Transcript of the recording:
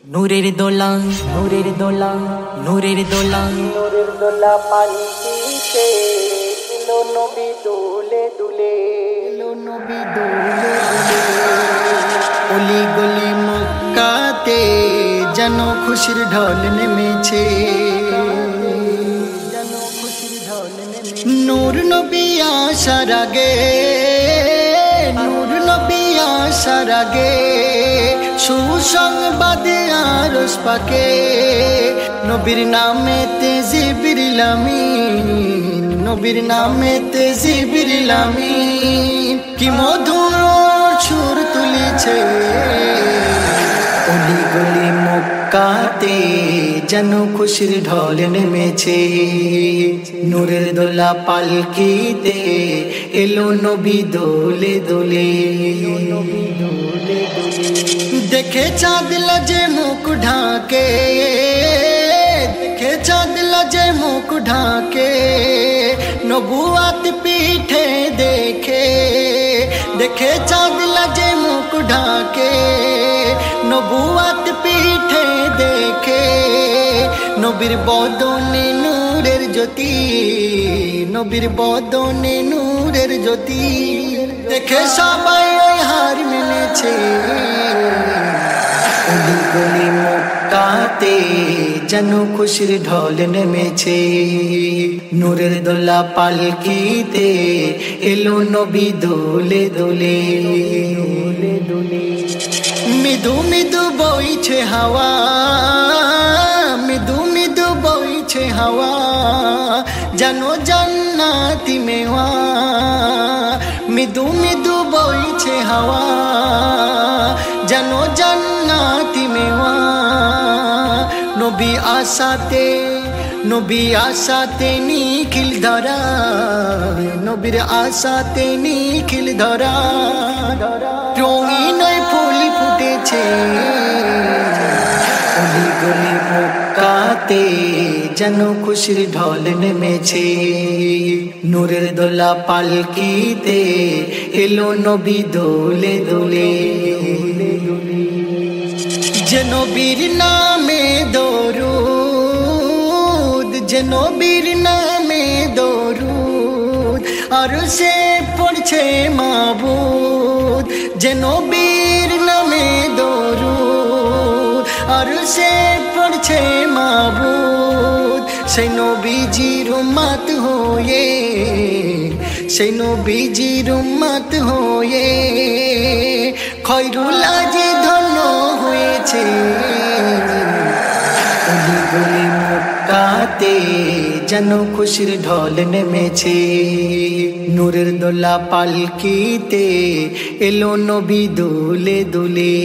নূরের দোলা নূরের দোলা নূরের দোলা নূরের দোলা পানিতে এলো নবী দুলে দুলে এলো নবী দুলে দুলে অলি গলি মক্কাতে যেন খুশির ঢল নেমেছে যেন খুশির ঢল নেমেছে নূর নবী আসার আগে নূর নবী আসার আগে সুসংবাদ আরশ পাকে নবীর নামেতে জিবরিল আমিন নবীর নামেতে জিবরিল আমিন কি মধুর সুর তুলেছে অলি গলি মক্কাতে যেন খুশির ঢল নেমেছে নূরের দোলা পালকিতে এলো নবী দোলে দোলে দেখে চাঁদ লাজে মুখ ঢাকে দেখে চাঁদ লাজে মুখ ঢাকে নবুয়াত পিঠে দেখে দেখে চাঁদ লাজে মুখ ঢাকে নবুয়াত পিঠে দেখে নবীর বদনে নূরের জ্যোতি নবীর বদনে নূরের জ্যোতি দেখে সবাই ওই হার মেনেছে অলি গলি মক্কাতে যেন খুশির ঢল নেমেছে নূরের দোলা পালকিতে এলো নবী দোলে দোলে মৃদু মৃদু বইছে হাওয়া মৃদু মৃদু বইছে হাওয়া জানো জান্নাতি মেওয়া মৃদু মৃদু বইছে হাওয়া জানো জান্নাতি মেওয়া নবী আশাতে নিখিল ধরা নবীর আশাতে নিখিল ধরা রঙিন ফুল ফুটেছে অলি গলি মক্কাতে যেন খুশির ঢল নেমেছে নূরের দোলা পালকিতে এলো নবী দোলে দোলে যে নবীর নামে দরুদ যে নবীর নামে দরুদ আর সে পড়ছে মাবুদ যে নবীর নামে দরুদ আর সে পড়ছে মাবুদ সেই নবীজির উম্মত হয়ে সেই নবীজির উম্মত হয়ে খয়রুল আজি ধন্য হয়েছে অলি গলি মক্কাতে যেন খুশির ঢল নেমেছে নূরের দোলা পালকিতে এলো নবী দোলে দোলে।